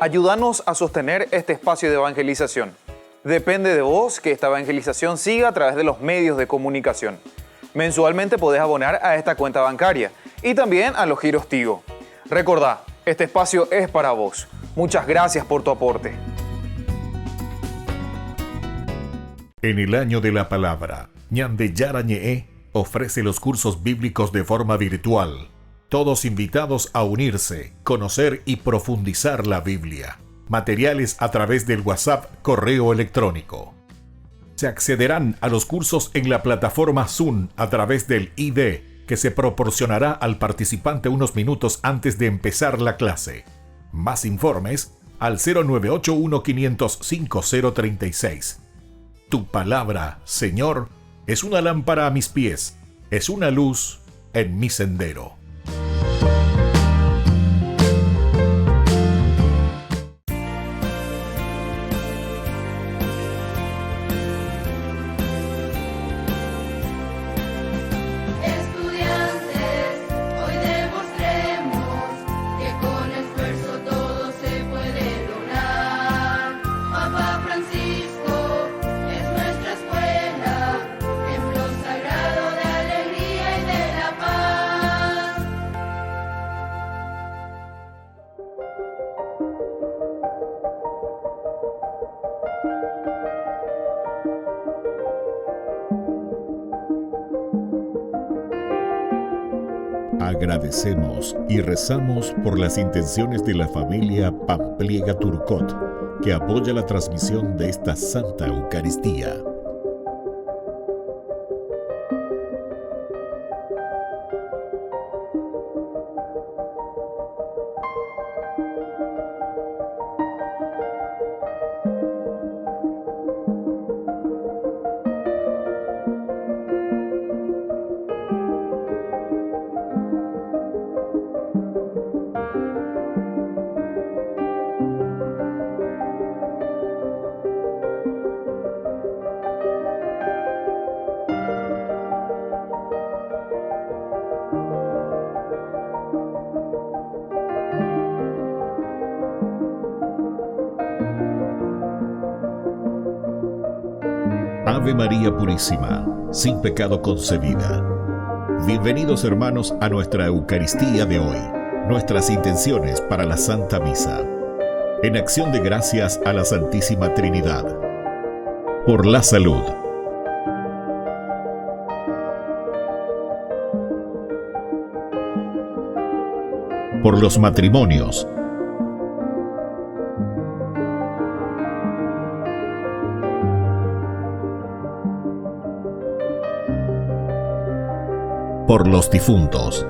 Ayúdanos a sostener este espacio de evangelización. Depende de vos que esta evangelización siga a través de los medios de comunicación. Mensualmente podés abonar a esta cuenta bancaria y también a los giros Tigo. Recordá, este espacio es para vos. Muchas gracias por tu aporte. En el año de la palabra, Ñande Yarañe ofrece los cursos bíblicos de forma virtual. Todos invitados a unirse, conocer y profundizar la Biblia. Materiales a través del WhatsApp, correo electrónico. Se accederán a los cursos en la plataforma Zoom a través del ID, que se proporcionará al participante unos minutos antes de empezar la clase. Más informes al 0981 505 036. Tu palabra, Señor, es una lámpara a mis pies, es una luz en mi sendero. Agradecemos y rezamos por las intenciones de la familia Pampliega Turcot, que apoya la transmisión de esta Santa Eucaristía. Ave María Purísima, sin pecado concebida. Bienvenidos hermanos a nuestra Eucaristía de hoy, nuestras intenciones para la Santa Misa. En acción de gracias a la Santísima Trinidad. Por la salud. Por los matrimonios. Por los difuntos.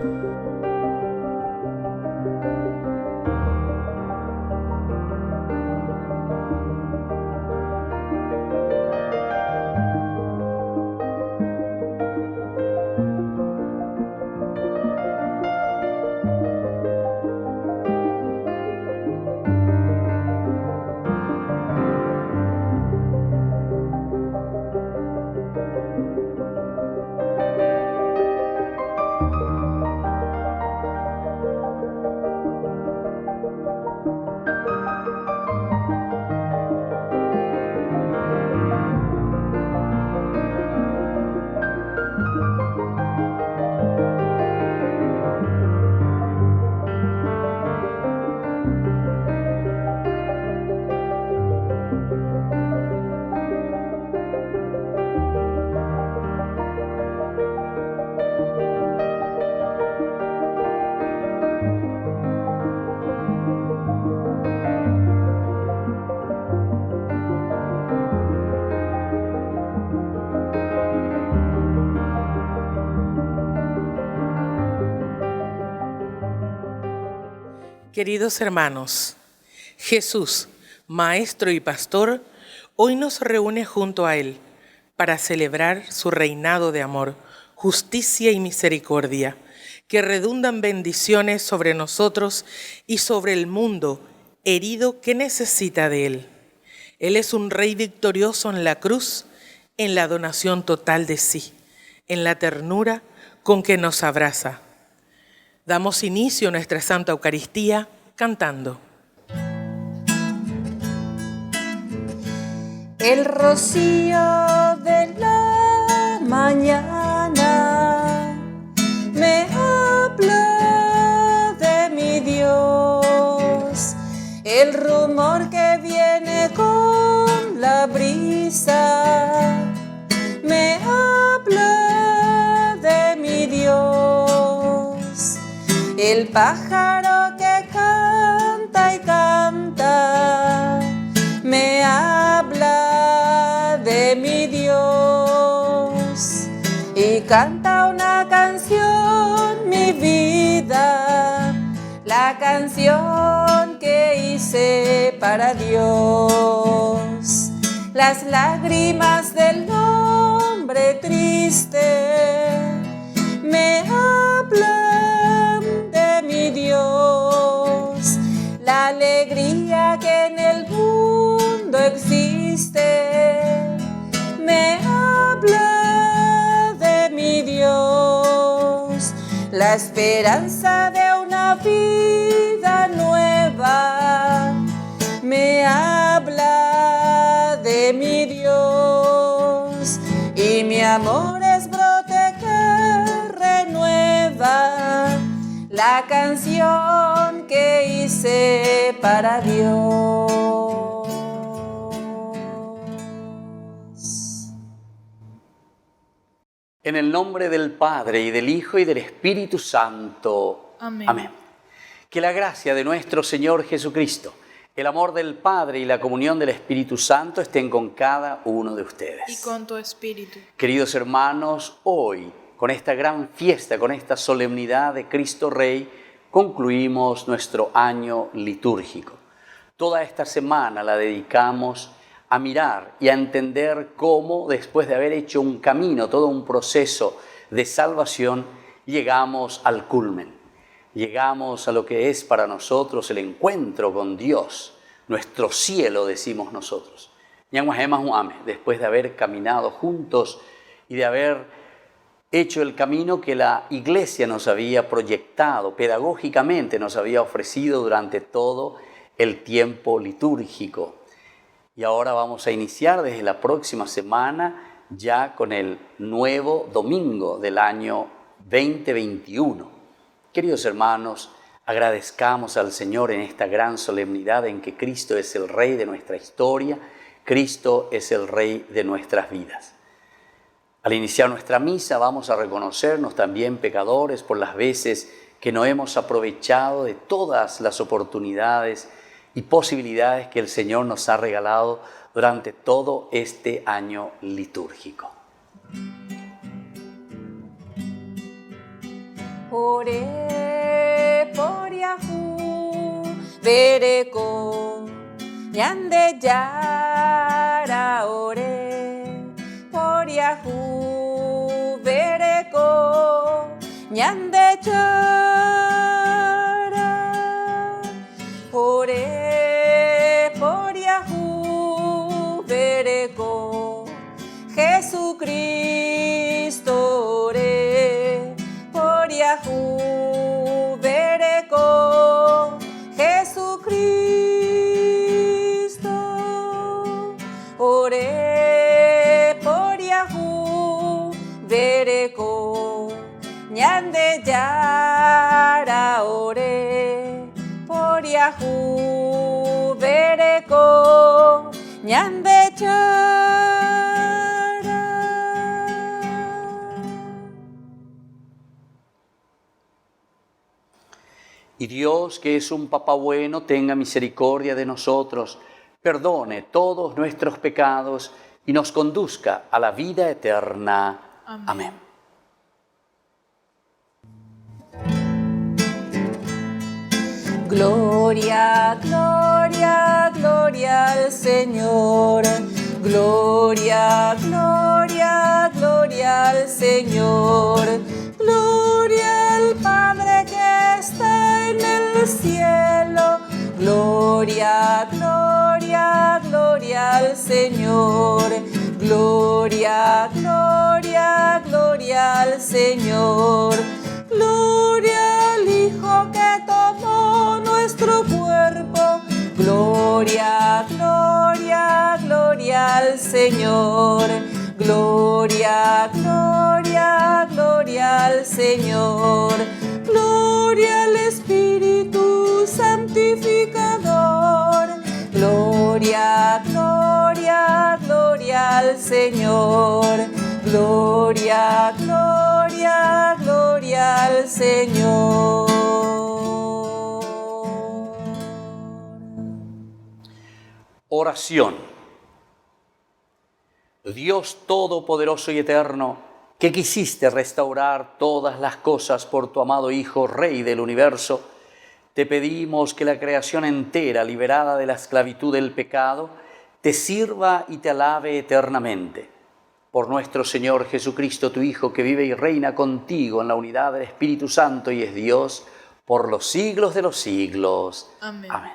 Queridos hermanos, Jesús, Maestro y Pastor, hoy nos reúne junto a Él para celebrar su reinado de amor, justicia y misericordia, que redundan bendiciones sobre nosotros y sobre el mundo herido que necesita de Él. Él es un Rey victorioso en la cruz, en la donación total de sí, en la ternura con que nos abraza. Damos inicio a nuestra Santa Eucaristía cantando. el rocío de la mañana me habla de mi Dios. El rumor que viene con la brisa me habla de mi Dios. El pájaro que canta y canta me habla de mi Dios. Y canta una canción, mi vida, la canción que hice para Dios. Las lágrimas del hombre triste me hablan de mi Dios. La alegría que en el mundo existe me habla de mi Dios. La esperanza de una vida nueva me habla de mi Dios. Y mi amor es brote que renueva la canción que hice para Dios. En el nombre del Padre, y del Hijo, y del Espíritu Santo. Amén. Amén. Que la gracia de nuestro Señor Jesucristo, el amor del Padre y la comunión del Espíritu Santo estén con cada uno de ustedes. Y con tu espíritu. Queridos hermanos, hoy, con esta gran fiesta, con esta solemnidad de Cristo Rey, concluimos nuestro año litúrgico. Toda esta semana la dedicamos a mirar y a entender cómo, después de haber hecho un camino, todo un proceso de salvación, llegamos al culmen. Llegamos a lo que es para nosotros el encuentro con Dios, nuestro cielo, decimos nosotros. Después de haber caminado juntos y de haber hecho el camino que la Iglesia nos había proyectado, pedagógicamente nos había ofrecido durante todo el tiempo litúrgico. Y ahora vamos a iniciar desde la próxima semana ya con el nuevo domingo del año 2021. Queridos hermanos, agradezcamos al Señor en esta gran solemnidad en que Cristo es el Rey de nuestra historia, Cristo es el Rey de nuestras vidas. Al iniciar nuestra misa vamos a reconocernos también pecadores por las veces que no hemos aprovechado de todas las oportunidades y posibilidades que el Señor nos ha regalado durante todo este año litúrgico. Ore por Yahu, vereko, ñande yara, ore por Yahu, vereko, ñande yara, ore por Yahu, vereko, Jesucristo, ore por Yahu, vereko, Jesucristo, ore por Yahu, vereko, ñande yara, ore por Yahu, vereko, ñande yara. Y Dios, que es un Papá bueno, tenga misericordia de nosotros, perdone todos nuestros pecados y nos conduzca a la vida eterna. Amén. Gloria, gloria, gloria al Señor. Gloria, gloria, gloria al Señor. Gloria al Padre que está en el cielo. Gloria, gloria, gloria al Señor. Gloria, gloria, gloria al Señor. Gloria al Hijo que tomó nuestro cuerpo. Gloria, gloria, gloria al Señor. Gloria, gloria, gloria al Señor. Gloria al Espíritu Santificador. Gloria, gloria, gloria al Señor. Gloria, gloria, gloria al Señor. Oración. Dios Todopoderoso y Eterno, que quisiste restaurar todas las cosas por tu amado Hijo, Rey del universo, te pedimos que la creación entera, liberada de la esclavitud del pecado, te sirva y te alabe eternamente. Por nuestro Señor Jesucristo, tu Hijo, que vive y reina contigo en la unidad del Espíritu Santo y es Dios, por los siglos de los siglos. Amén. Amén.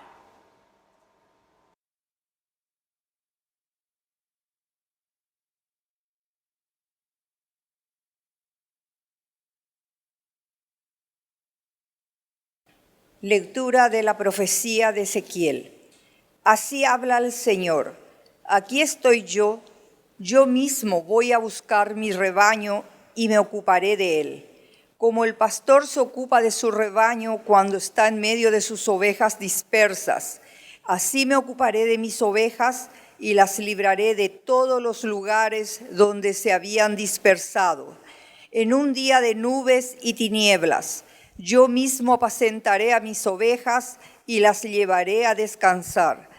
Lectura de la profecía de Ezequiel. Así habla el Señor: aquí estoy yo mismo voy a buscar mi rebaño y me ocuparé de él. Como el pastor se ocupa de su rebaño cuando está en medio de sus ovejas dispersas, así me ocuparé de mis ovejas y las libraré de todos los lugares donde se habían dispersado. En un día de nubes y tinieblas, yo mismo apacentaré a mis ovejas y las llevaré a descansar.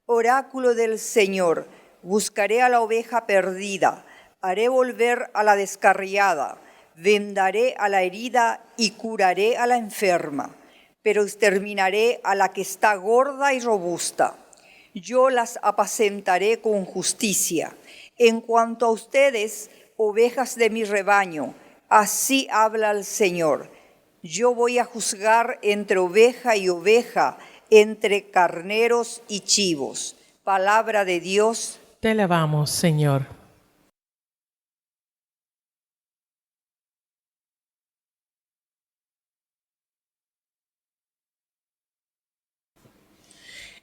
Oráculo del Señor: buscaré a la oveja perdida, haré volver a la descarriada, vendaré a la herida y curaré a la enferma, pero exterminaré a la que está gorda y robusta. Yo las apacentaré con justicia. En cuanto a ustedes, ovejas de mi rebaño, así habla el Señor: yo voy a juzgar entre oveja y oveja, entre carneros y chivos. Palabra de Dios. Te alabamos, Señor.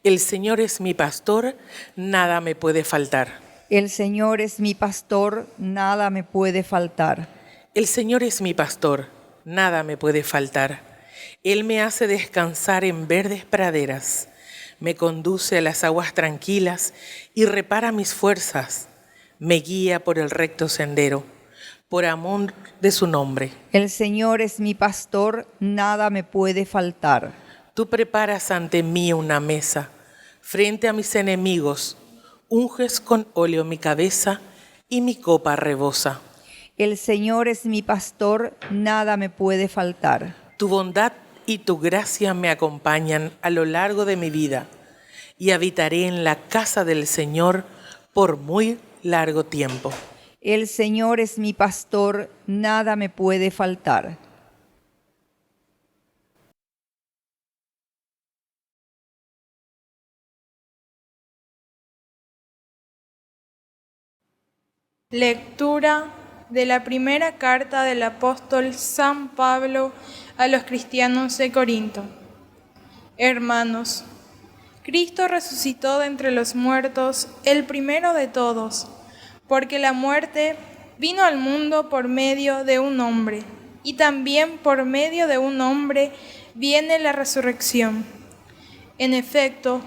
El Señor es mi pastor, nada me puede faltar. El Señor es mi pastor, nada me puede faltar. El Señor es mi pastor, nada me puede faltar. Él me hace descansar en verdes praderas, me conduce a las aguas tranquilas y repara mis fuerzas. Me guía por el recto sendero, por amor de su nombre. El Señor es mi pastor, nada me puede faltar. Tú preparas ante mí una mesa, frente a mis enemigos, unges con óleo mi cabeza y mi copa rebosa. El Señor es mi pastor, nada me puede faltar. Tu bondad y tu gracia me acompañan a lo largo de mi vida, y habitaré en la casa del Señor por muy largo tiempo. El Señor es mi pastor, nada me puede faltar. Lectura de la primera carta del apóstol San Pablo a los cristianos de Corinto. Hermanos, Cristo resucitó de entre los muertos, el primero de todos, porque la muerte vino al mundo por medio de un hombre, y también por medio de un hombre viene la resurrección. En efecto,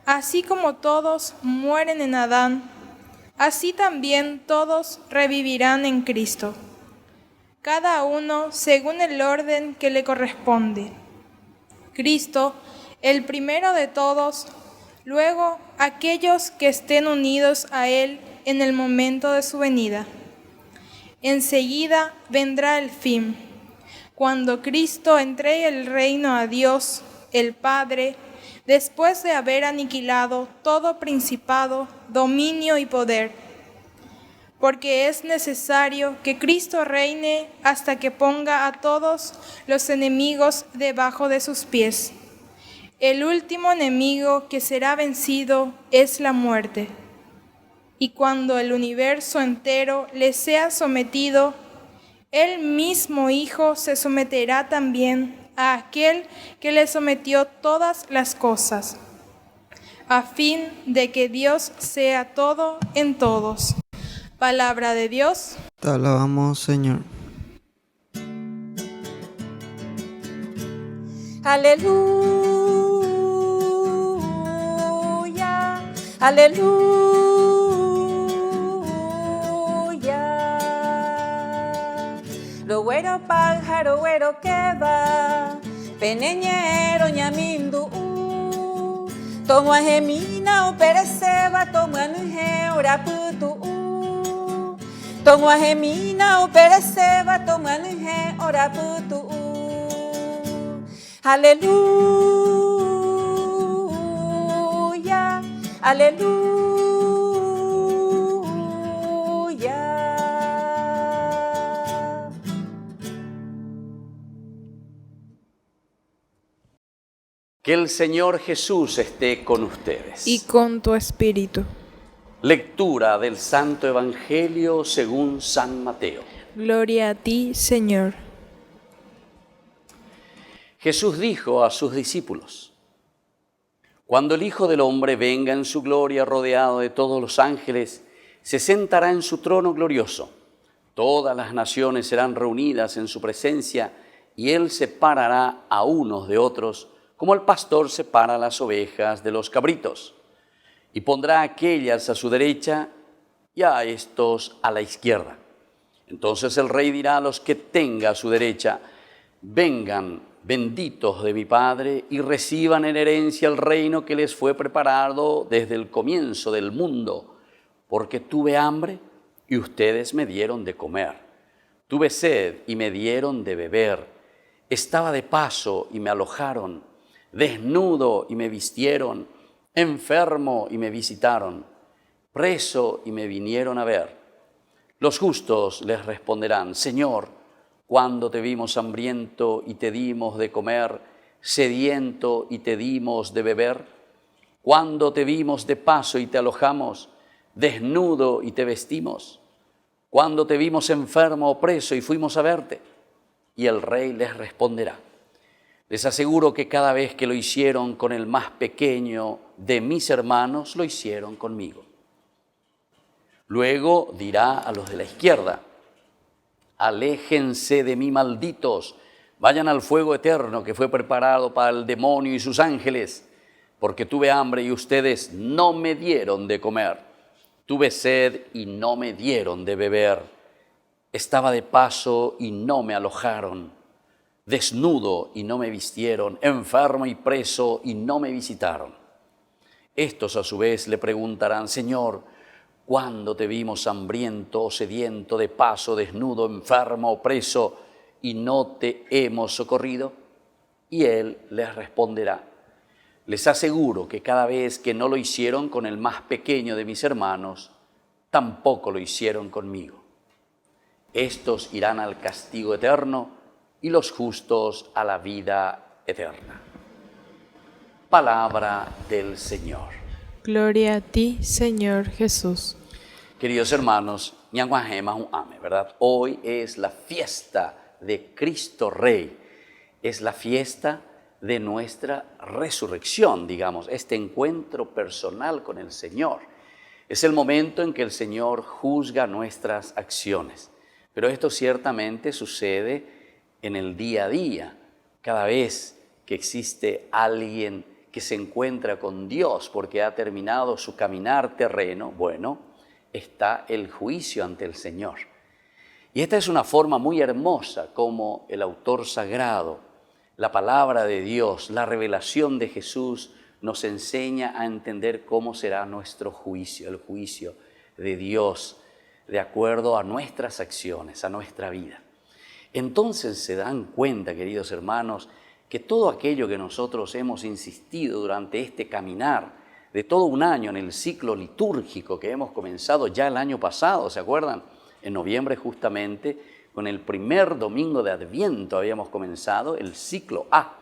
así como todos mueren en Adán, así también todos revivirán en Cristo, cada uno según el orden que le corresponde. Cristo, el primero de todos, luego aquellos que estén unidos a Él en el momento de su venida. Enseguida vendrá el fin, cuando Cristo entregue el reino a Dios, el Padre, después de haber aniquilado todo principado, dominio y poder. Porque es necesario que Cristo reine hasta que ponga a todos los enemigos debajo de sus pies. El último enemigo que será vencido es la muerte. Y cuando el universo entero le sea sometido, el mismo Hijo se someterá también a aquel que le sometió todas las cosas, a fin de que Dios sea todo en todos. Palabra de Dios. Te alabamos, Señor. Aleluya, aleluya. Lo güero pájaro güero que va, peneñero ñamindu. Tomo a gemina o pereceba, tomo a nuje ora putu. Tomo a gemina o pereceba, tomo a nuje ora putu. Aleluya, aleluya. Que el Señor Jesús esté con ustedes. Y con tu espíritu. Lectura del Santo Evangelio según San Mateo. Gloria a ti, Señor. Jesús dijo a sus discípulos: Cuando el Hijo del Hombre venga en su gloria rodeado de todos los ángeles, se sentará en su trono glorioso. Todas las naciones serán reunidas en su presencia y Él separará a unos de otros, como el pastor separa las ovejas de los cabritos. Y pondrá a aquellas a su derecha y a estos a la izquierda. Entonces el Rey dirá a los que tenga a su derecha: vengan, benditos de mi Padre, y reciban en herencia el reino que les fue preparado desde el comienzo del mundo. Porque tuve hambre y ustedes me dieron de comer. Tuve sed y me dieron de beber. Estaba de paso y me alojaron. Desnudo y me vistieron. Enfermo y me visitaron. Preso y me vinieron a ver. Los justos les responderán: Señor, cuando te vimos hambriento y te dimos de comer, sediento y te dimos de beber, cuando te vimos de paso y te alojamos, desnudo y te vestimos, cuando te vimos enfermo o preso y fuimos a verte. Y el Rey les responderá: les aseguro que cada vez que lo hicieron con el más pequeño de mis hermanos, lo hicieron conmigo. Luego dirá a los de la izquierda: aléjense de mí, malditos, vayan al fuego eterno que fue preparado para el demonio y sus ángeles, porque tuve hambre y ustedes no me dieron de comer, tuve sed y no me dieron de beber, estaba de paso y no me alojaron, desnudo y no me vistieron, enfermo y preso y no me visitaron. Estos a su vez le preguntarán: Señor, ¿cuándo te vimos hambriento o sediento, de paso, desnudo, enfermo o preso, y no te hemos socorrido? Y Él les responderá: les aseguro que cada vez que no lo hicieron con el más pequeño de mis hermanos, tampoco lo hicieron conmigo. Estos irán al castigo eterno y los justos a la vida eterna. Palabra del Señor. Gloria a ti, Señor Jesús. Queridos hermanos, ¿verdad? Hoy es la fiesta de Cristo Rey, es la fiesta de nuestra resurrección, digamos, este encuentro personal con el Señor. Es el momento en que el Señor juzga nuestras acciones, pero esto ciertamente sucede en el día a día, cada vez que existe alguien que se encuentra con Dios porque ha terminado su caminar terreno, bueno, está el juicio ante el Señor. Y esta es una forma muy hermosa como el autor sagrado, la palabra de Dios, la revelación de Jesús nos enseña a entender cómo será nuestro juicio, el juicio de Dios, de acuerdo a nuestras acciones, a nuestra vida. Entonces se dan cuenta, queridos hermanos, que todo aquello que nosotros hemos insistido durante este caminar de todo un año en el ciclo litúrgico que hemos comenzado ya el año pasado, ¿se acuerdan? En noviembre justamente, con el primer domingo de Adviento habíamos comenzado el ciclo A.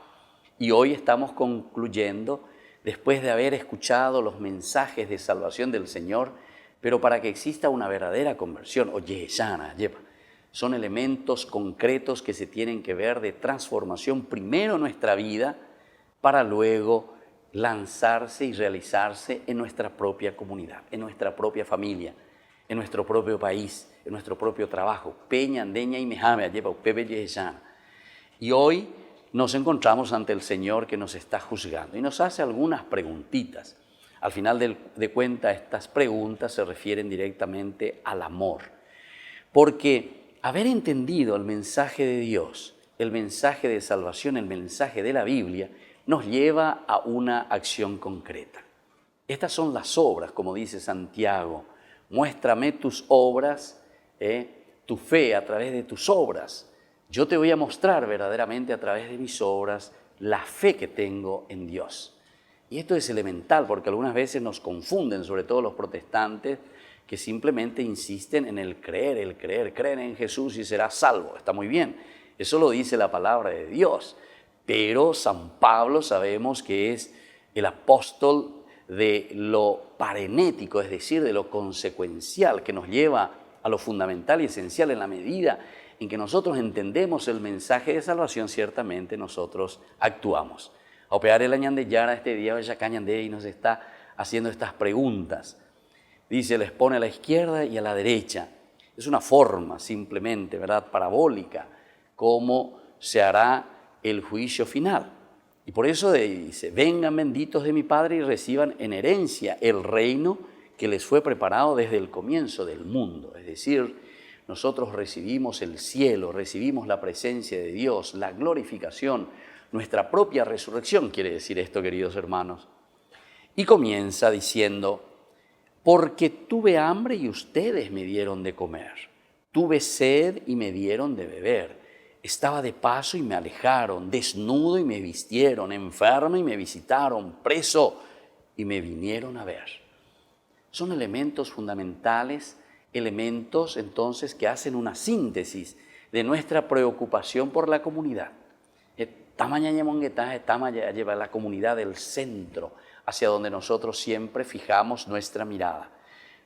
Y hoy estamos concluyendo, después de haber escuchado los mensajes de salvación del Señor, pero para que exista una verdadera conversión, son elementos concretos que se tienen que ver de transformación primero en nuestra vida, para luego lanzarse y realizarse en nuestra propia comunidad, en nuestra propia familia, en nuestro propio país, en nuestro propio trabajo. Peña, Andeña y Mejame, y hoy nos encontramos ante el Señor que nos está juzgando y nos hace algunas preguntitas. Al final de cuentas, estas preguntas se refieren directamente al amor. Porque haber entendido el mensaje de Dios, el mensaje de salvación, el mensaje de la Biblia, nos lleva a una acción concreta. Estas son las obras, como dice Santiago. Muéstrame tus obras, tu fe a través de tus obras. Yo te voy a mostrar verdaderamente a través de mis obras la fe que tengo en Dios. Y esto es elemental porque algunas veces nos confunden, sobre todo los protestantes, que simplemente insisten en el creer, creen en Jesús y serás salvo. Está muy bien, eso lo dice la palabra de Dios. Pero San Pablo sabemos que es el apóstol de lo parenético, es decir, de lo consecuencial, que nos lleva a lo fundamental y esencial. En la medida en que nosotros entendemos el mensaje de salvación, ciertamente nosotros actuamos. A operar el Ñande Yara este día, y nos está haciendo estas preguntas. Dice, les pone a la izquierda y a la derecha. Es una forma simplemente, ¿verdad?, parabólica, cómo se hará el juicio final. Y por eso dice, vengan benditos de mi Padre y reciban en herencia el reino que les fue preparado desde el comienzo del mundo. Es decir, nosotros recibimos el cielo, recibimos la presencia de Dios, la glorificación, nuestra propia resurrección, quiere decir esto, queridos hermanos. Y comienza diciendo, porque tuve hambre y ustedes me dieron de comer, tuve sed y me dieron de beber, estaba de paso y me alejaron, desnudo y me vistieron, enfermo y me visitaron, preso y me vinieron a ver. Son elementos fundamentales, elementos entonces que hacen una síntesis de nuestra preocupación por la comunidad. Lleva la comunidad del centro hacia donde nosotros siempre fijamos nuestra mirada.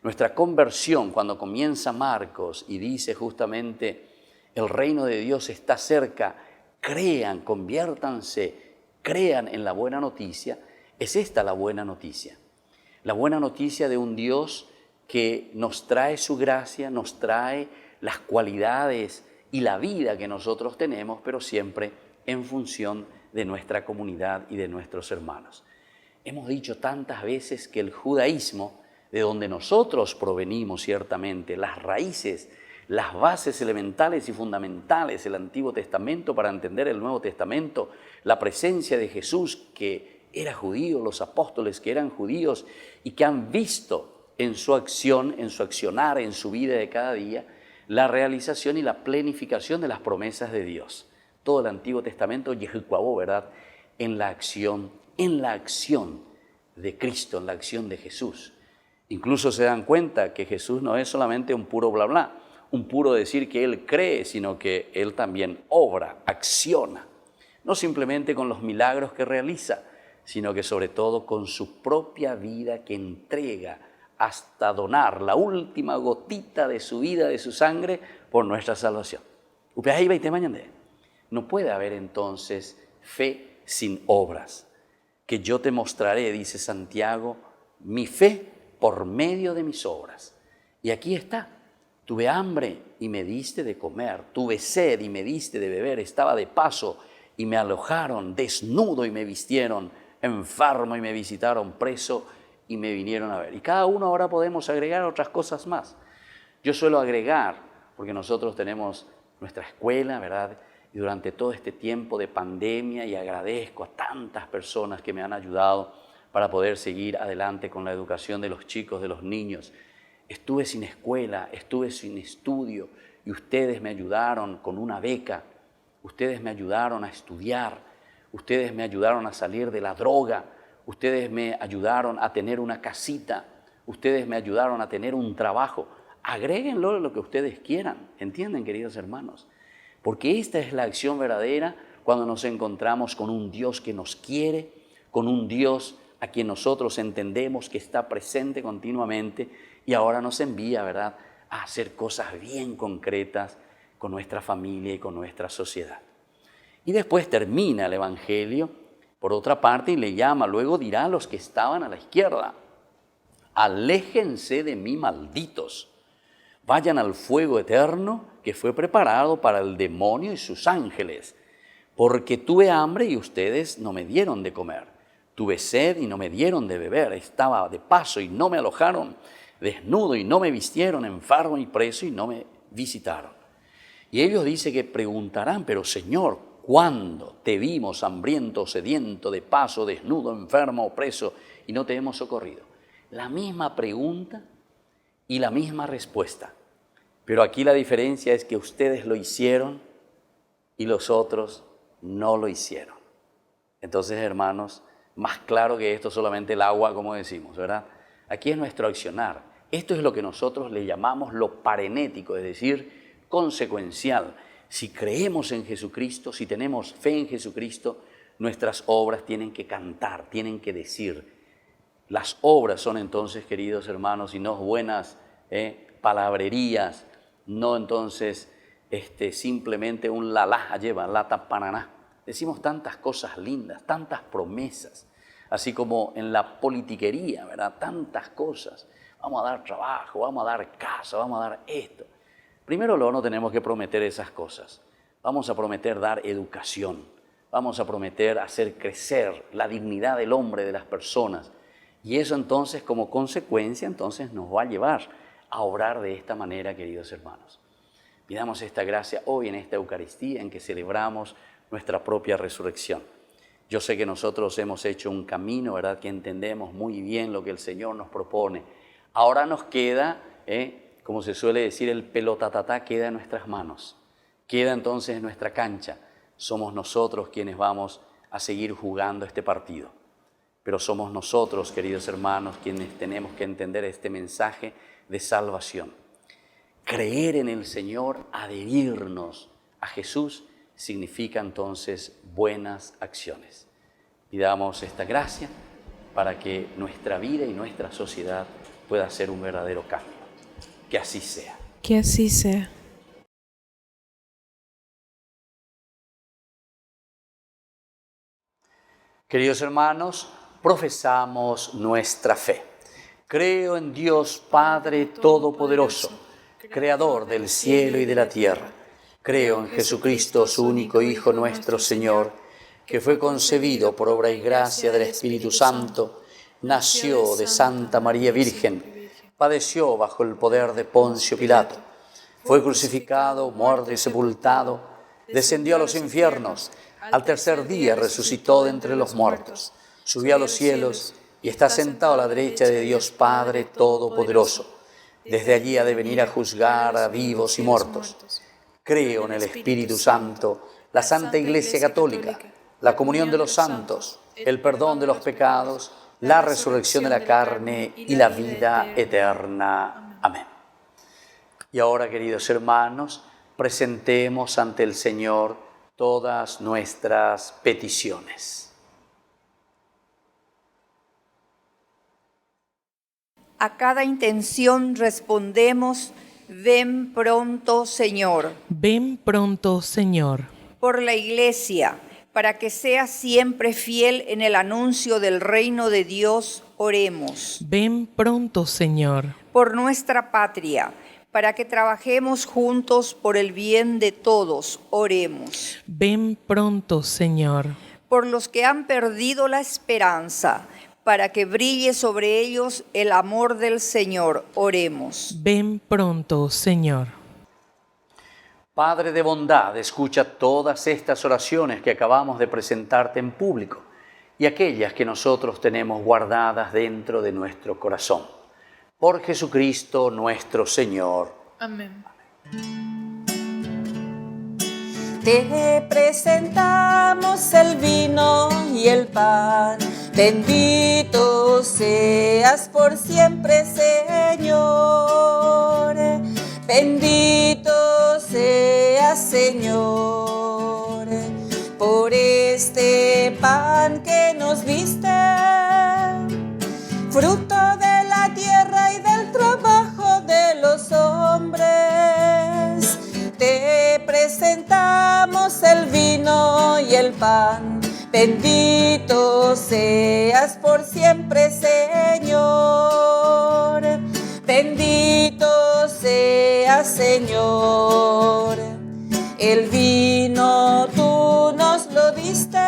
Nuestra conversión, cuando comienza Marcos y dice justamente el reino de Dios está cerca, crean, conviértanse, crean en la buena noticia, es esta la buena noticia. La buena noticia de un Dios que nos trae su gracia, nos trae las cualidades y la vida que nosotros tenemos, pero siempre en función de nuestra comunidad y de nuestros hermanos. Hemos dicho tantas veces que el judaísmo, de donde nosotros provenimos ciertamente, las raíces, las bases elementales y fundamentales del Antiguo Testamento para entender el Nuevo Testamento, la presencia de Jesús que era judío, los apóstoles que eran judíos y que han visto en su acción, en su accionar, en su vida de cada día, la realización y la plenificación de las promesas de Dios. Todo el Antiguo Testamento, Yehucuabó, ¿verdad?, en la acción de Cristo, en la acción de Jesús. Incluso se dan cuenta que Jesús no es solamente un puro bla bla, un puro decir que Él cree, sino que Él también obra, acciona. No simplemente con los milagros que realiza, sino que sobre todo con su propia vida que entrega hasta donar la última gotita de su vida, de su sangre, por nuestra salvación. No puede haber entonces fe sin obras, que yo te mostraré, dice Santiago, mi fe por medio de mis obras. Y aquí está, tuve hambre y me diste de comer, tuve sed y me diste de beber, estaba de paso y me alojaron, desnudo y me vistieron, enfermo y me visitaron, preso y me vinieron a ver. Y cada uno ahora podemos agregar otras cosas más. Yo suelo agregar, porque nosotros tenemos nuestra escuela, ¿verdad?, y durante todo este tiempo de pandemia, y agradezco a tantas personas que me han ayudado para poder seguir adelante con la educación de los chicos, de los niños. Estuve sin escuela, estuve sin estudio, y ustedes me ayudaron con una beca, ustedes me ayudaron a estudiar, ustedes me ayudaron a salir de la droga, ustedes me ayudaron a tener una casita, ustedes me ayudaron a tener un trabajo. Agréguenlo lo que ustedes quieran, ¿entienden, queridos hermanos? Porque esta es la acción verdadera cuando nos encontramos con un Dios que nos quiere, con un Dios a quien nosotros entendemos que está presente continuamente y ahora nos envía, ¿verdad?, a hacer cosas bien concretas con nuestra familia y con nuestra sociedad. Y después termina el Evangelio Por otra parte, y le llama, luego dirá a los que estaban a la izquierda: aléjense de mí, malditos. Vayan al fuego eterno que fue preparado para el demonio y sus ángeles. Porque tuve hambre y ustedes no me dieron de comer. Tuve sed y no me dieron de beber. Estaba de paso y no me alojaron. Desnudo y no me vistieron. Enfermo y preso y no me visitaron. Y ellos dicen que preguntarán: pero Señor, ¿cuándo te vimos hambriento, sediento, de paso, desnudo, enfermo o preso y no te hemos socorrido? La misma pregunta y la misma respuesta. Pero aquí la diferencia es que ustedes lo hicieron y los otros no lo hicieron. Entonces, hermanos, más claro que esto solamente el agua, como decimos, ¿verdad? Aquí es nuestro accionar. Esto es lo que nosotros le llamamos lo parenético, es decir, consecuencial. Si creemos en Jesucristo, si tenemos fe en Jesucristo, nuestras obras tienen que cantar, tienen que decir. Las obras son entonces, queridos hermanos, y no buenas palabrerías, no entonces simplemente un lalá lleva, lata pananá. Decimos tantas cosas lindas, tantas promesas, así como en la politiquería, ¿verdad? Tantas cosas. Vamos a dar trabajo, vamos a dar casa, vamos a dar esto. Primero luego no tenemos que prometer esas cosas. Vamos a prometer dar educación, vamos a prometer hacer crecer la dignidad del hombre, de las personas. Y eso entonces, como consecuencia, entonces nos va a llevar a obrar de esta manera, queridos hermanos. Pidamos esta gracia hoy en esta Eucaristía en que celebramos nuestra propia resurrección. Yo sé que nosotros hemos hecho un camino, ¿verdad?, que entendemos muy bien lo que el Señor nos propone. Ahora nos queda, como se suele decir, el pelotatatá queda en nuestras manos. Queda entonces en nuestra cancha. Somos nosotros quienes vamos a seguir jugando este partido. Pero somos nosotros, queridos hermanos, quienes tenemos que entender este mensaje de salvación. Creer en el Señor, adherirnos a Jesús, significa entonces buenas acciones. Pidamos esta gracia para que nuestra vida y nuestra sociedad pueda ser un verdadero cambio. Que así sea. Que así sea. Queridos hermanos, profesamos nuestra fe. Creo en Dios Padre Todopoderoso, Creador del cielo y de la tierra. Creo en Jesucristo, su único Hijo, nuestro Señor, que fue concebido por obra y gracia del Espíritu Santo, nació de Santa María Virgen, padeció bajo el poder de Poncio Pilato, fue crucificado, muerto y sepultado, descendió a los infiernos, al tercer día resucitó de entre los muertos, subió a los cielos y está sentado a la derecha de Dios Padre Todopoderoso. Desde allí ha de venir a juzgar a vivos y muertos. Creo en el Espíritu Santo, la Santa Iglesia Católica, la comunión de los santos, el perdón de los pecados, la resurrección de la carne y la vida eterna. Amén. Y ahora, queridos hermanos, presentemos ante el Señor todas nuestras peticiones. A cada intención respondemos: ven pronto, Señor. Ven pronto, Señor. Por la Iglesia, para que sea siempre fiel en el anuncio del reino de Dios, oremos. Ven pronto, Señor. Por nuestra patria, para que trabajemos juntos por el bien de todos, oremos. Ven pronto, Señor. Por los que han perdido la esperanza, para que brille sobre ellos el amor del Señor, oremos. Ven pronto, Señor. Padre de bondad, escucha todas estas oraciones que acabamos de presentarte en público y aquellas que nosotros tenemos guardadas dentro de nuestro corazón. Por Jesucristo nuestro Señor. Amén. Te presentamos el vino y el pan. Bendito seas por siempre, Señor. Bendito seas, Señor, por este pan que nos diste, fruto de la tierra y del trabajo de los hombres. Te presentamos el vino y el pan. Bendito seas por siempre, Señor. Bendito seas, Señor. El vino tú nos lo diste,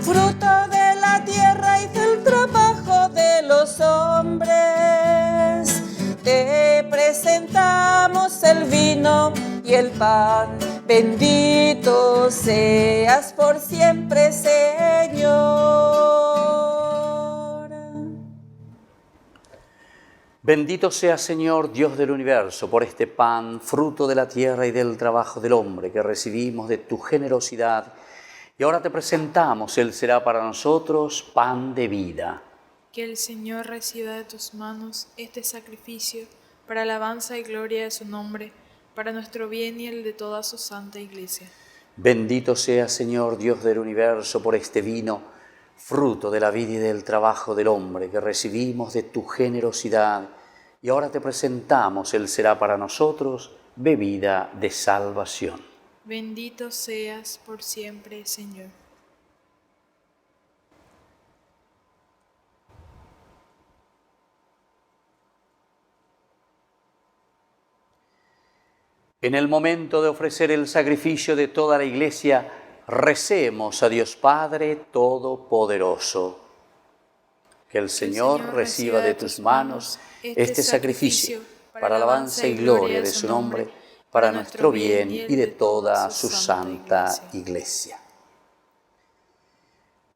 fruto de la tierra y del trabajo de los hombres. Te presentamos el vino y el pan. Bendito seas por siempre, Señor. Bendito sea, Señor, Dios del universo, por este pan, fruto de la tierra y del trabajo del hombre, que recibimos de tu generosidad. Y ahora te presentamos, Él será para nosotros pan de vida. Que el Señor reciba de tus manos este sacrificio para alabanza y gloria de su nombre, para nuestro bien y el de toda su santa Iglesia. Bendito sea, Señor, Dios del universo, por este vino, fruto de la vida y del trabajo del hombre, que recibimos de tu generosidad. Y ahora te presentamos, Él será para nosotros bebida de salvación. Bendito seas por siempre, Señor. En el momento de ofrecer el sacrificio de toda la Iglesia, recemos a Dios Padre Todopoderoso. Que el Señor reciba de tus manos este sacrificio para alabanza y gloria de su nombre, para nuestro bien y de toda su santa Iglesia.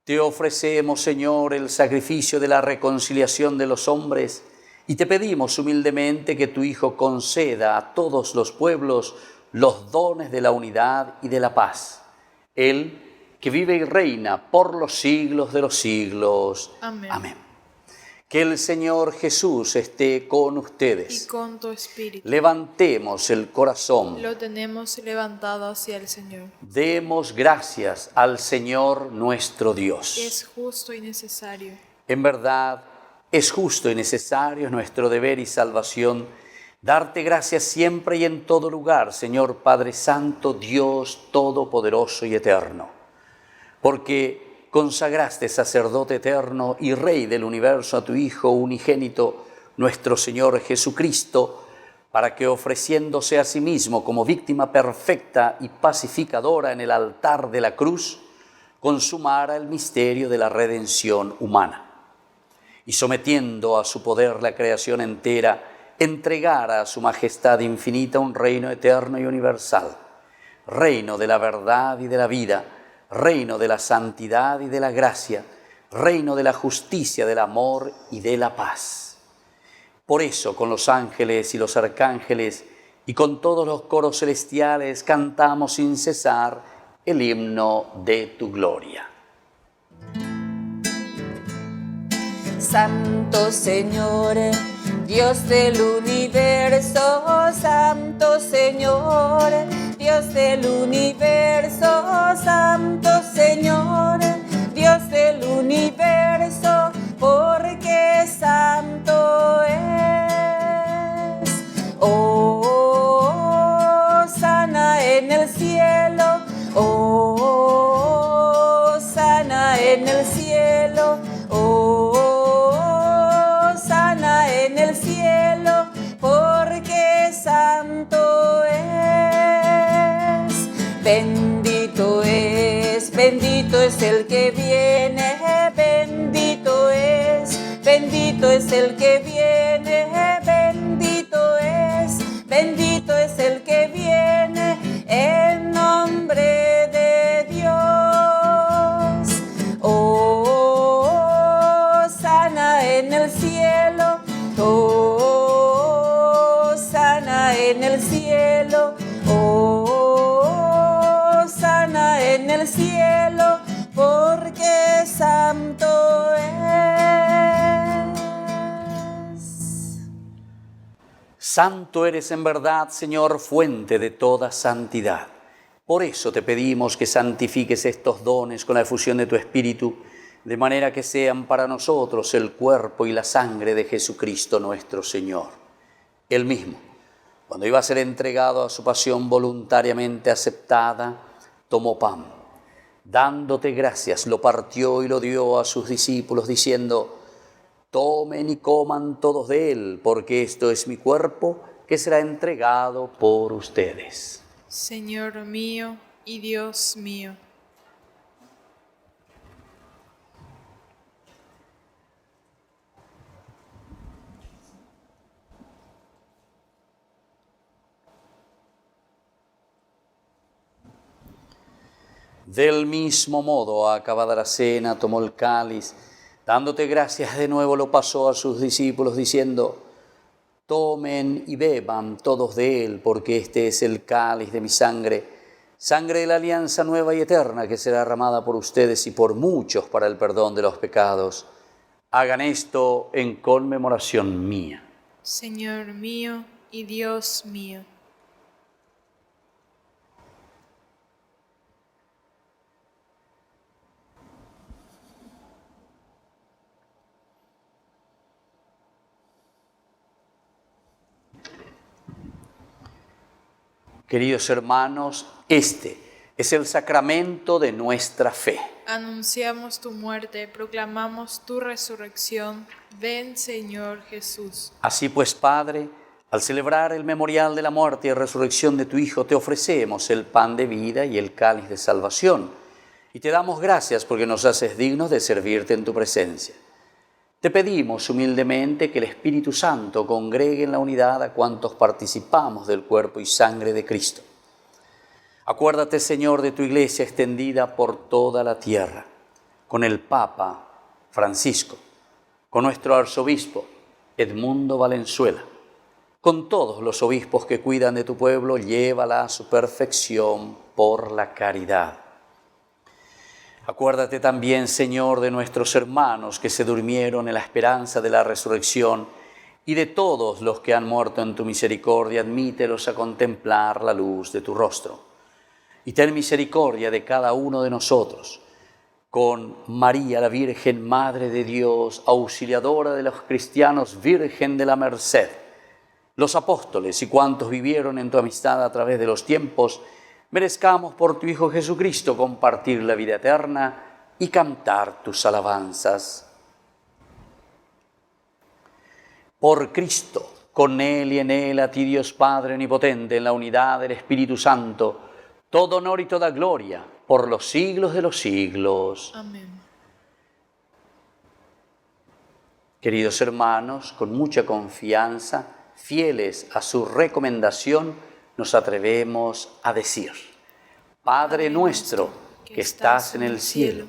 Te ofrecemos, Señor, el sacrificio de la reconciliación de los hombres, y te pedimos humildemente que tu Hijo conceda a todos los pueblos los dones de la unidad y de la paz. Él, que vive y reina por los siglos de los siglos. Amén. Amén. Que el Señor Jesús esté con ustedes. Y con tu espíritu. Levantemos el corazón. Lo tenemos levantado hacia el Señor. Demos gracias al Señor nuestro Dios. Es justo y necesario. En verdad, es justo y necesario, nuestro deber y salvación, darte gracias siempre y en todo lugar, Señor Padre Santo, Dios Todopoderoso y Eterno, porque consagraste sacerdote eterno y Rey del universo a tu Hijo unigénito, nuestro Señor Jesucristo, para que ofreciéndose a sí mismo como víctima perfecta y pacificadora en el altar de la cruz, consumara el misterio de la redención humana. Y sometiendo a su poder la creación entera, entregara a su majestad infinita un reino eterno y universal, reino de la verdad y de la vida, reino de la santidad y de la gracia, reino de la justicia, del amor y de la paz. Por eso, con los ángeles y los arcángeles y con todos los coros celestiales cantamos sin cesar el himno de tu gloria. Santo Señor, Dios del universo, Santo Señor, Dios del universo, Santo Señor, Dios del universo, porque santo es. Oh, sana en el cielo, oh, sana en el cielo, en el cielo, porque santo es. Bendito es el que viene, bendito es el que viene, bendito es el que viene, en nombre de Dios. Oh, sana en el cielo, oh, sana en el cielo, oh, sana en el cielo, porque santo es. Santo eres en verdad, Señor, fuente de toda santidad. Por eso te pedimos que santifiques estos dones con la efusión de tu Espíritu, de manera que sean para nosotros el cuerpo y la sangre de Jesucristo nuestro Señor. Él mismo, cuando iba a ser entregado a su pasión voluntariamente aceptada, tomó pan, Dándote gracias, lo partió y lo dio a sus discípulos, diciendo: tomen y coman todos de él, porque esto es mi cuerpo, que será entregado por ustedes. Señor mío y Dios mío. Del mismo modo, acabada la cena, tomó el cáliz, dándote gracias de nuevo, lo pasó a sus discípulos, diciendo: tomen y beban todos de él, porque este es el cáliz de mi sangre, sangre de la alianza nueva y eterna, que será derramada por ustedes y por muchos para el perdón de los pecados. Hagan esto en conmemoración mía. Señor mío y Dios mío. Queridos hermanos, este es el sacramento de nuestra fe. Anunciamos tu muerte, proclamamos tu resurrección. Ven, Señor Jesús. Así pues, Padre, al celebrar el memorial de la muerte y resurrección de tu Hijo, te ofrecemos el pan de vida y el cáliz de salvación. Y te damos gracias porque nos haces dignos de servirte en tu presencia. Te pedimos humildemente que el Espíritu Santo congregue en la unidad a cuantos participamos del cuerpo y sangre de Cristo. Acuérdate, Señor, de tu Iglesia extendida por toda la tierra, con el Papa Francisco, con nuestro arzobispo Edmundo Valenzuela, con todos los obispos que cuidan de tu pueblo, llévala a su perfección por la caridad. Acuérdate también, Señor, de nuestros hermanos que se durmieron en la esperanza de la resurrección y de todos los que han muerto en tu misericordia, admítelos a contemplar la luz de tu rostro. Y ten misericordia de cada uno de nosotros, con María, la Virgen, Madre de Dios, auxiliadora de los cristianos, Virgen de la Merced, los apóstoles y cuantos vivieron en tu amistad a través de los tiempos, merezcamos por tu Hijo Jesucristo compartir la vida eterna y cantar tus alabanzas. Por Cristo, con Él y en Él, a ti Dios Padre Omnipotente, en la unidad del Espíritu Santo, todo honor y toda gloria, por los siglos de los siglos. Amén. Queridos hermanos, con mucha confianza, fieles a su recomendación, nos atrevemos a decir: Padre nuestro que estás en el cielo,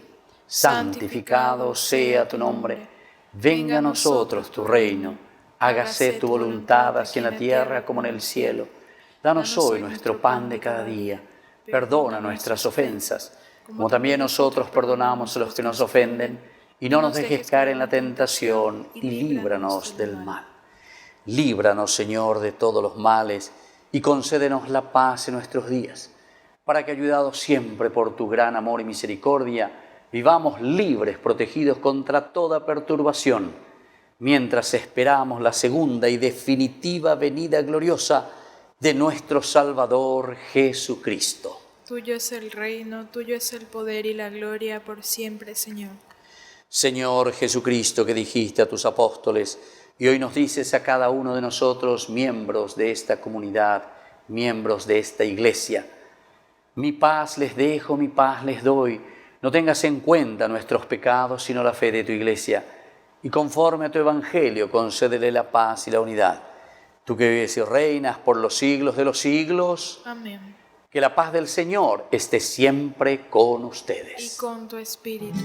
santificado sea tu nombre. Venga a nosotros tu reino. Hágase tu voluntad, así en la tierra como en el cielo. Danos hoy nuestro pan de cada día. Perdona nuestras ofensas, como también nosotros perdonamos a los que nos ofenden. Y no nos dejes caer en la tentación, y líbranos del mal. Líbranos, Señor, de todos los males, y concédenos la paz en nuestros días, para que, ayudados siempre por tu gran amor y misericordia, vivamos libres, protegidos contra toda perturbación, mientras esperamos la segunda y definitiva venida gloriosa de nuestro Salvador Jesucristo. Tuyo es el reino, tuyo es el poder y la gloria por siempre, Señor. Señor Jesucristo, que dijiste a tus apóstoles, y hoy nos dices a cada uno de nosotros, miembros de esta comunidad, miembros de esta iglesia: mi paz les dejo, mi paz les doy. No tengas en cuenta nuestros pecados, sino la fe de tu iglesia. Y conforme a tu evangelio, concédele la paz y la unidad. Tú que vives y reinas por los siglos de los siglos. Amén. Que la paz del Señor esté siempre con ustedes. Y con tu espíritu.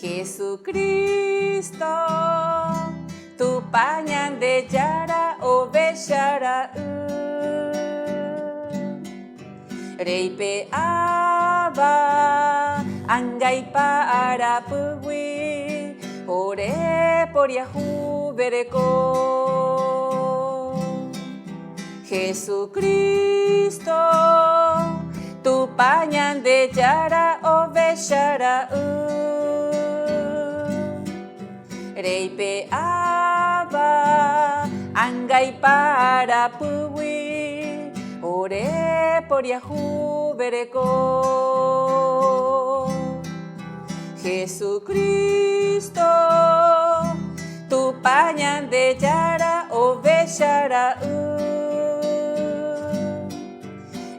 Jesucristo, tu pañan de yara ovechara Reipe aba angai para puwi ore por yahu bereko. Jesucristo, tu pañan de yara ovechara Reipe aba angai para puwi ore por Yahú Berecó. Jesucristo, tu pañan de yara o bellara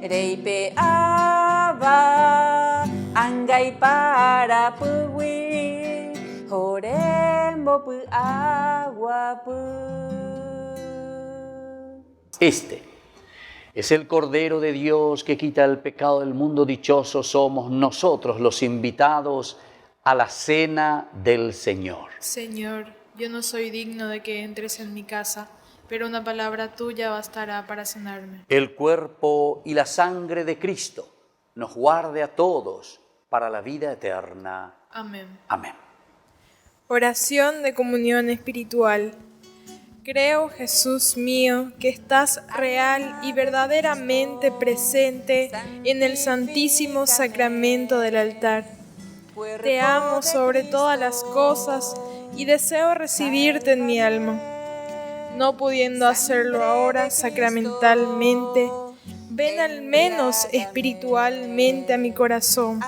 Reipe aba angay para puwi jorembo pu agua pu. Este es el Cordero de Dios que quita el pecado del mundo. Dichosos somos nosotros los invitados a la cena del Señor. Señor, yo no soy digno de que entres en mi casa, pero una palabra tuya bastará para sanarme. El cuerpo y la sangre de Cristo nos guarde a todos para la vida eterna. Amén. Amén. Oración de comunión espiritual. Creo, Jesús mío, que estás real y verdaderamente presente en el santísimo sacramento del altar. Te amo sobre todas las cosas y deseo recibirte en mi alma. No pudiendo hacerlo ahora sacramentalmente, ven al menos espiritualmente a mi corazón.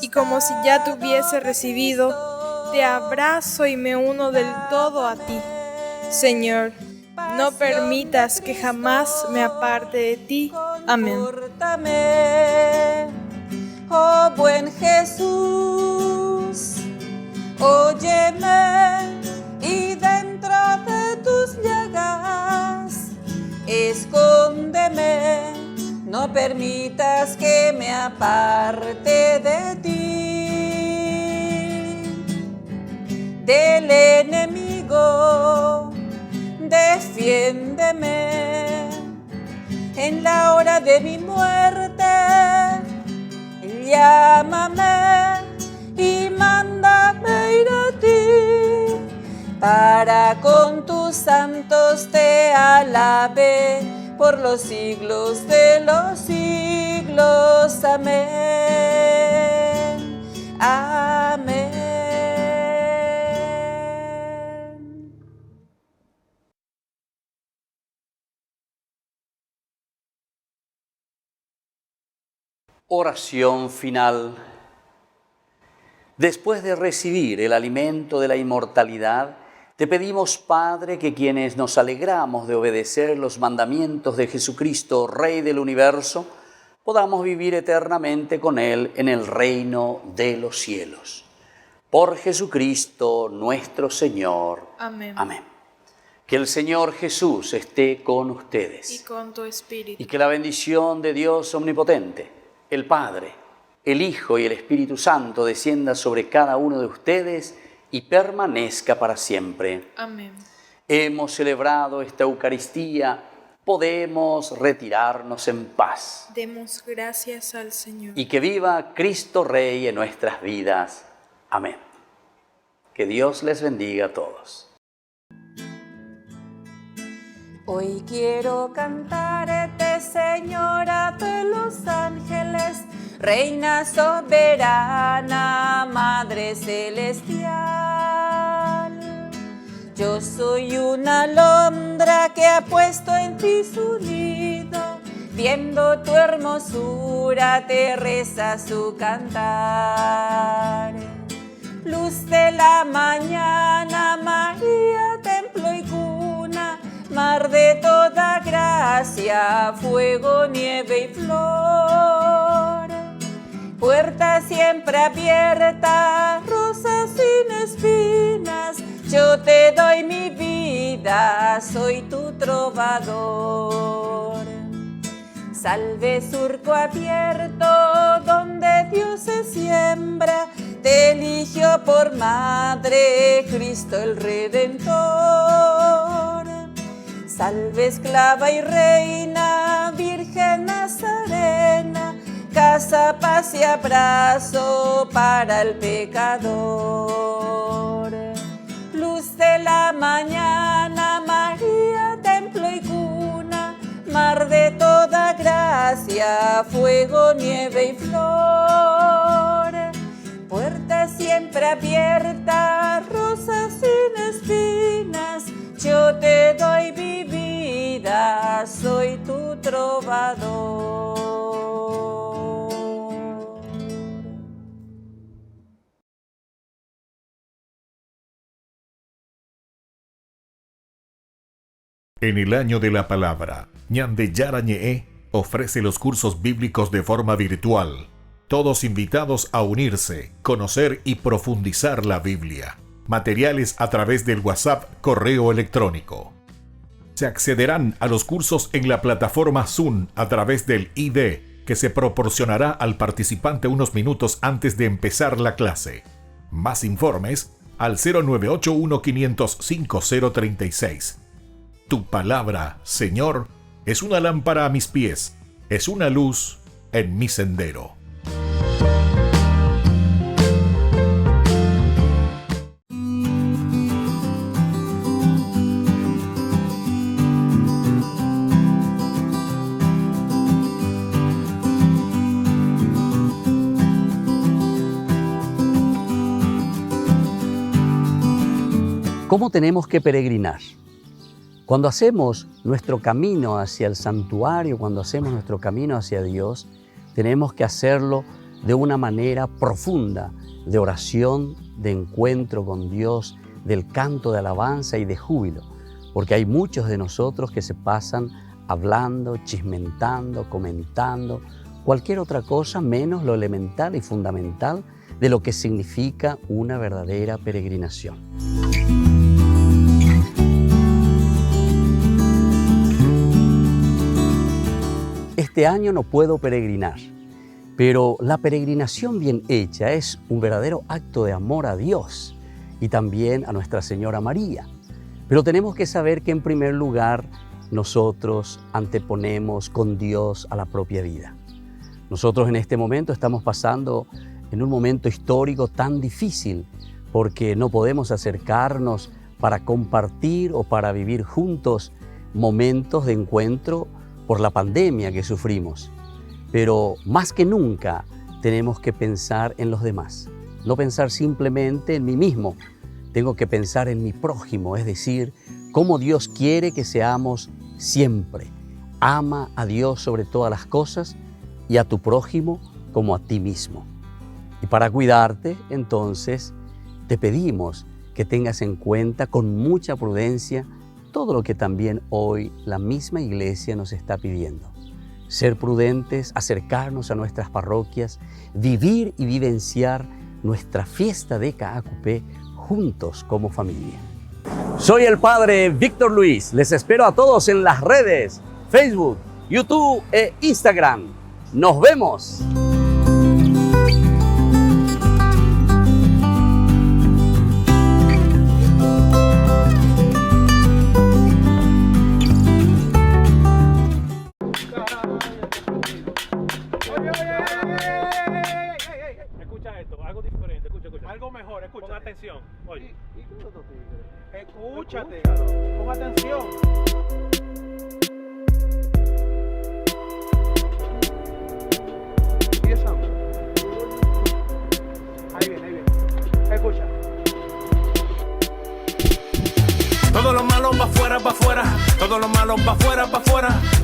Y como si ya te hubiese recibido, te abrazo y me uno del todo a ti. Señor, no permitas que jamás me aparte de ti. Amén. Oh buen Jesús, óyeme y dentro de tus llagas escóndeme, no permitas que me aparte de ti. Del enemigo, defiéndeme en la hora de mi muerte. Llámame y mándame ir a ti, para con tus santos te alabe por los siglos de los siglos. Amén. Amén. Oración final. Después de recibir el alimento de la inmortalidad, te pedimos, Padre, que quienes nos alegramos de obedecer los mandamientos de Jesucristo, Rey del universo, podamos vivir eternamente con Él en el reino de los cielos. Por Jesucristo nuestro Señor. Amén. Amén. Que el Señor Jesús esté con ustedes. Y con tu espíritu. Y que la bendición de Dios omnipotente, el Padre, el Hijo y el Espíritu Santo descienda sobre cada uno de ustedes y permanezca para siempre. Amén. Hemos celebrado esta Eucaristía, podemos retirarnos en paz. Demos gracias al Señor. Y que viva Cristo Rey en nuestras vidas. Amén. Que Dios les bendiga a todos. Hoy quiero cantarte, Señora de los ángeles, Reina soberana, Madre celestial. Yo soy una alondra que ha puesto en ti su nido, viendo tu hermosura te reza su cantar. Luz de la mañana, María, templo y cuna, mar de toda gracia, fuego, nieve y flor. Puerta siempre abierta, rosa sin espinas, yo te doy mi vida, soy tu trovador. Salve surco abierto, donde Dios se siembra, te eligió por madre, Cristo el Redentor. Salve esclava y reina, Virgen Nazarena, casa, paz y abrazo para el pecador. Luz de la mañana, María, templo y cuna, mar de toda gracia, fuego, nieve y flor. Puerta siempre abierta, rosa sin espinas, yo yo te doy mi vida, soy tu trovador. En el año de la palabra, Ñande Yara Ñe'e ofrece los cursos bíblicos de forma virtual. Todos invitados a unirse, conocer y profundizar la Biblia. Materiales a través del WhatsApp, correo electrónico. Se accederán a los cursos en la plataforma Zoom a través del ID, que se proporcionará al participante unos minutos antes de empezar la clase. Más informes al 0981-500-5036. Tu palabra, Señor, es una lámpara a mis pies, es una luz en mi sendero. ¿Cómo tenemos que peregrinar? Cuando hacemos nuestro camino hacia el santuario, cuando hacemos nuestro camino hacia Dios, tenemos que hacerlo de una manera profunda, de oración, de encuentro con Dios, del canto de alabanza y de júbilo, porque hay muchos de nosotros que se pasan hablando, chismentando, comentando, cualquier otra cosa menos lo elemental y fundamental de lo que significa una verdadera peregrinación. Este año no puedo peregrinar, pero la peregrinación bien hecha es un verdadero acto de amor a Dios y también a Nuestra Señora María. Pero tenemos que saber que en primer lugar nosotros anteponemos con Dios a la propia vida. Nosotros en este momento estamos pasando en un momento histórico tan difícil porque no podemos acercarnos para compartir o para vivir juntos momentos de encuentro por la pandemia que sufrimos. Pero más que nunca tenemos que pensar en los demás, no pensar simplemente en mí mismo. Tengo que pensar en mi prójimo, es decir, cómo Dios quiere que seamos siempre. Ama a Dios sobre todas las cosas y a tu prójimo como a ti mismo. Y para cuidarte, entonces, te pedimos que tengas en cuenta con mucha prudencia todo lo que también hoy la misma Iglesia nos está pidiendo. Ser prudentes, acercarnos a nuestras parroquias, vivir y vivenciar nuestra fiesta de Caacupé juntos como familia. Soy el Padre Víctor Luis. Les espero a todos en las redes, Facebook, YouTube e Instagram. ¡Nos vemos! Escucha esto, algo diferente, escucha. Algo mejor, escucha. Pon atención, oye. Escúchate, pon atención. Ahí viene. Escucha. Todo lo malo va afuera, todo lo malo va afuera,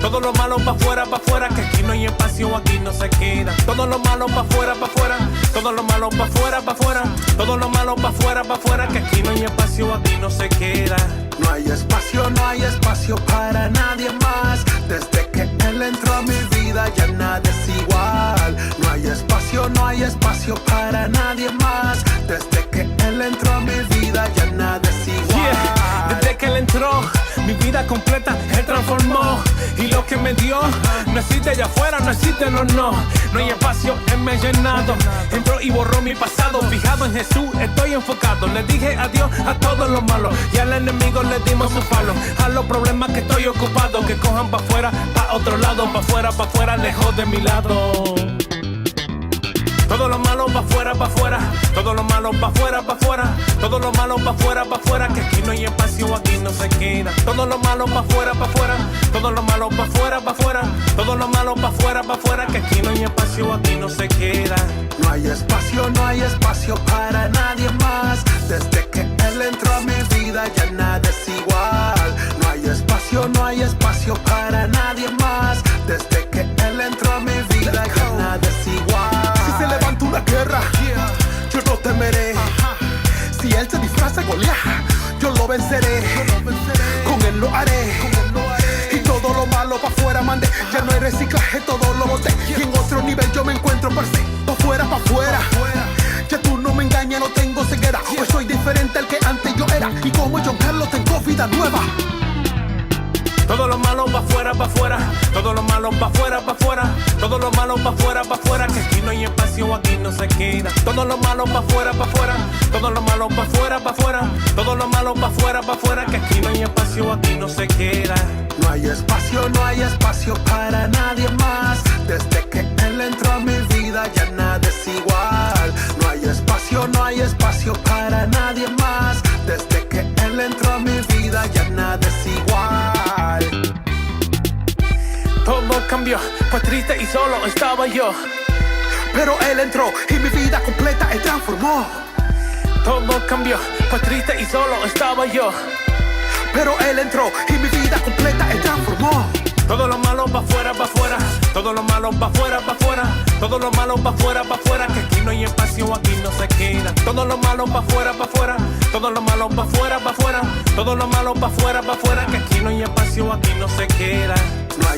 todo lo malo va afuera, que aquí no hay espacio, aquí no se queda. Todo lo malo va afuera, todo lo malo va afuera, todo lo malo va afuera, que aquí no hay espacio, aquí no se queda. No hay espacio para nadie más. Desde que él entró a mi vida ya nada es igual. No hay espacio para nadie más. Desde que él entró a mi vida ya nada es igual. Yeah. Desde que él entró, mi vida completa él transformó. Y lo que me dio no existe allá afuera, no existe, no hay espacio, él me ha llenado. Entró y borró mi pasado. Fijado en Jesús, estoy enfocado. Le dije adiós a todo lo malo y al enemigo le dimos su palo. A los problemas que estoy ocupado, que cojan pa' afuera, pa' otro lado, pa' afuera, lejos de mi lado. Todo lo malo va afuera, todo lo malo va afuera, todo lo malo va afuera, que aquí no hay espacio, aquí no se queda. Todo lo malo va afuera, todo lo malo va afuera, todo lo malo va afuera, que aquí no hay espacio, aquí no se queda. No hay espacio para nadie más. Desde que él entró a mi vida ya nada es igual. Goliat, yo lo venceré, con él lo haré. Y todo lo malo pa' afuera mandé, ya no hay reciclaje, todo lo boté. Y en otro nivel yo me encuentro per se, pa' afuera, pa' afuera. Ya tú no me engañas, no tengo ceguera, pues soy diferente al que antes yo era. Y como John Carlos tengo vida nueva. Todo lo malo pa' afuera, pa' afuera. Todo lo malo pa' afuera, pa' afuera. Todo lo malo pa' afuera, pa' afuera. Que aquí no hay espacio, aquí no se queda. Todo lo malo pa' afuera, pa' afuera. Todo lo malo pa' afuera, pa' afuera. Todo lo malo pa' afuera, pa' afuera. Que aquí no hay espacio, aquí no se queda. No hay espacio para nadie más. Desde que él entró a mi vida ya nada es igual. No hay espacio para nadie más. Desde que él entró a mi vida ya nada es igual. Todo cambió, pues triste y solo estaba yo. Pero él entró y mi vida completa él transformó. Todo cambió, pues triste y solo estaba yo. Pero él entró y mi vida completa él transformó. Todo lo malo pa' afuera, pa' afuera. Todo lo malo pa' afuera, pa' afuera. Todo lo malo pa' afuera, pa' afuera. Que aquí no hay espacio, aquí no se queda. Todo lo malo pa' afuera, pa' afuera. Todo lo malo pa' afuera, pa' afuera. Todo lo malo pa' afuera, pa' afuera. Que aquí no hay espacio, aquí no se queda. No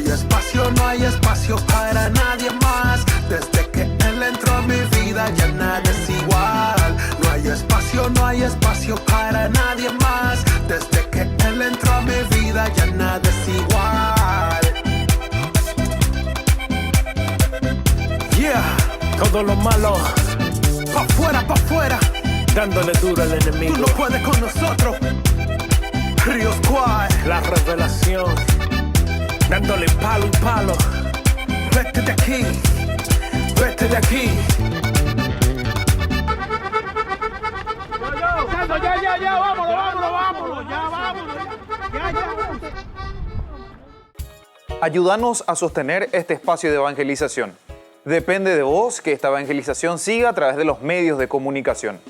hay espacio para nadie más. Desde que él entró a mi vida ya nada es igual. No hay espacio para nadie más. Desde que él entró a mi vida ya nada es igual. Yeah, todo lo malo Pa' afuera, dándole duro al enemigo. tú no puedes con nosotros. Río Squad, La revelación, dándole palo y palo. vete de aquí, vete de aquí. Ayúdanos a sostener este espacio de evangelización. Depende de vos que esta evangelización siga a través de los medios de comunicación.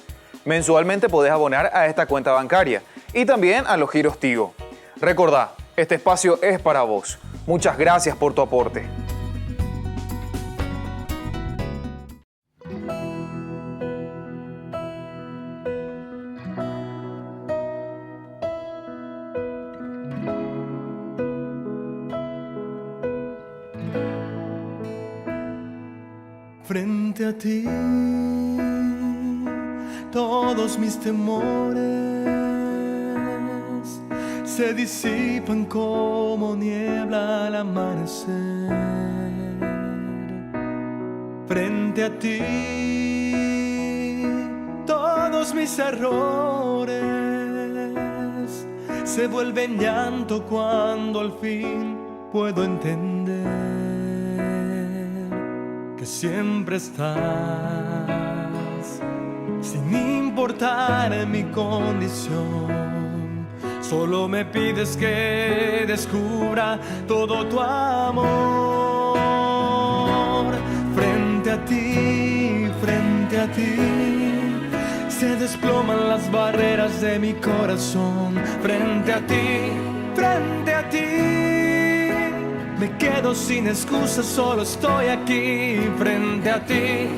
Mensualmente podés abonar a esta cuenta bancaria y también a los giros Tigo. Recordá, este espacio es para vos. Muchas gracias por tu aporte. Frente a ti, todos mis temores se disipan como niebla al amanecer. Frente a ti, todos mis errores se vuelven llanto cuando al fin puedo entender que siempre estás, sin importar mi condición. Solo me pides que descubra todo tu amor. Frente a ti, se desploman las barreras de mi corazón. Frente a ti, me quedo sin excusas, solo estoy aquí. Frente a ti,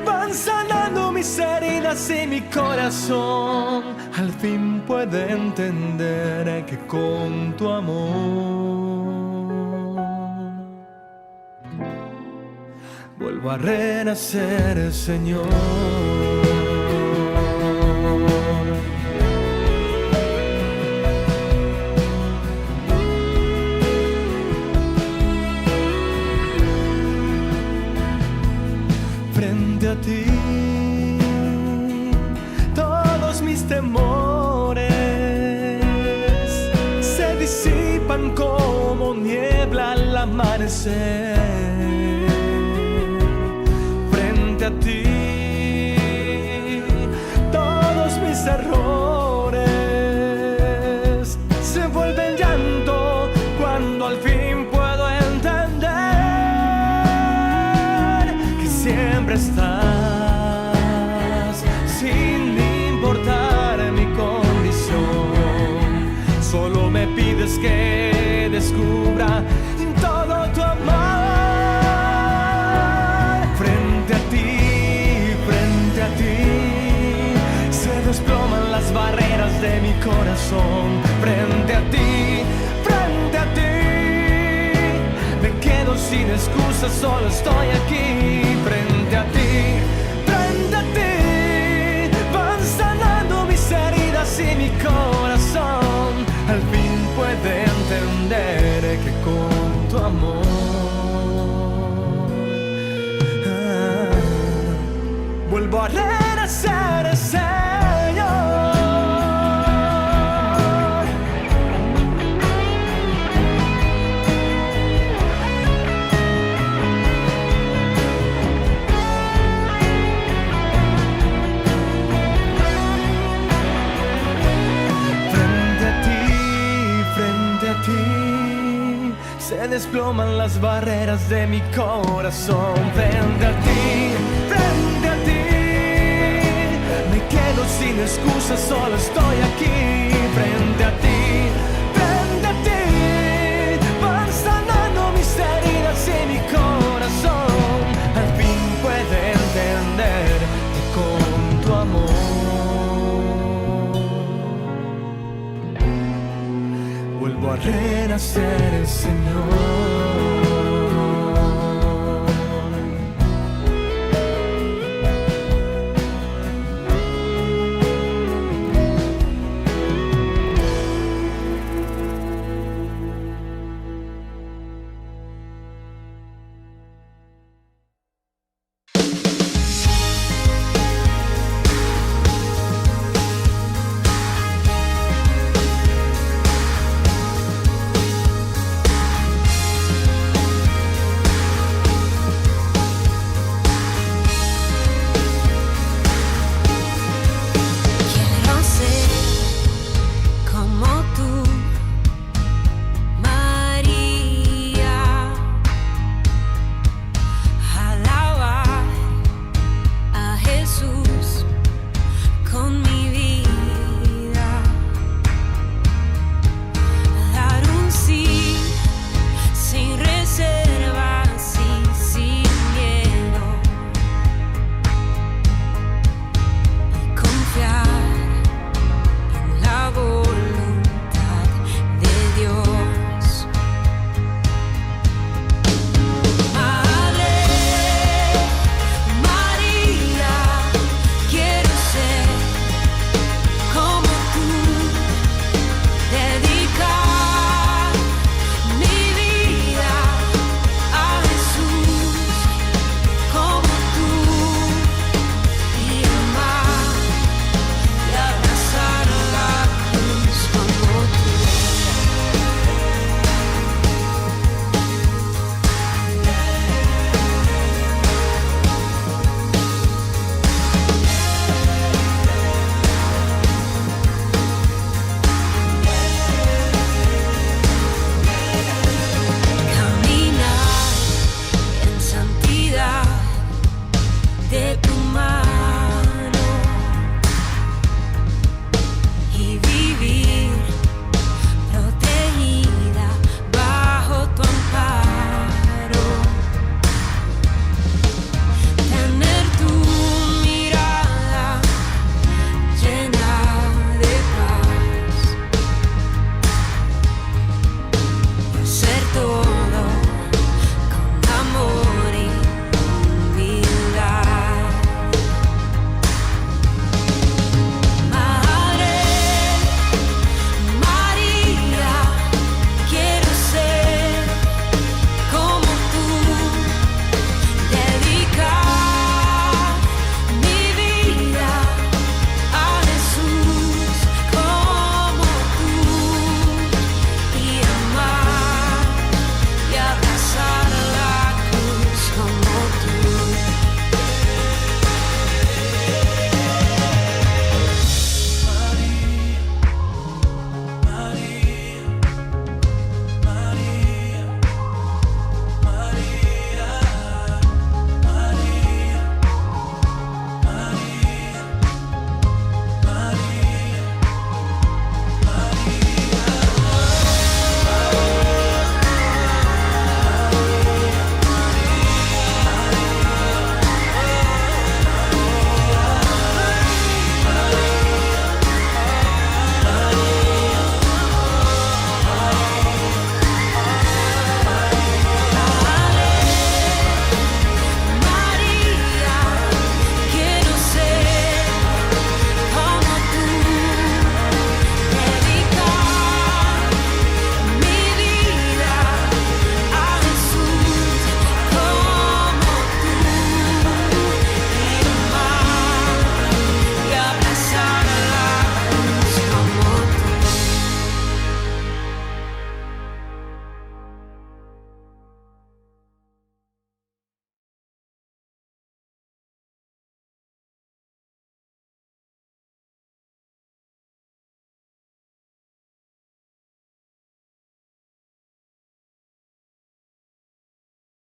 van sanando mis heridas y mi corazón al fin puede entender que con tu amor vuelvo a renacer, Señor. Frente a ti, todos mis temores se disipan como niebla al amanecer. Frente a ti, todos mis errores se vuelven llanto cuando al fin puedo entender que siempre estás, sin importar mi condición. Solo me pides que descubra todo tu amor. Frente a ti, corazón. Frente a ti, frente a ti, me quedo sin excusas, solo estoy aquí. Frente a ti, frente a ti, van sanando mis heridas y mi corazón al fin puede entender que con tu amor vuelvo a renacer, Señor. Frente a ti, se desploman las barreras de mi corazón. Frente a ti, frente a ti, me quedo sin excusas, solo estoy aquí. Frente a ti, frente a ti, van sanando mis heridas y mi corazón al fin puede entender que con tu amor vuelvo a renacer, Señor.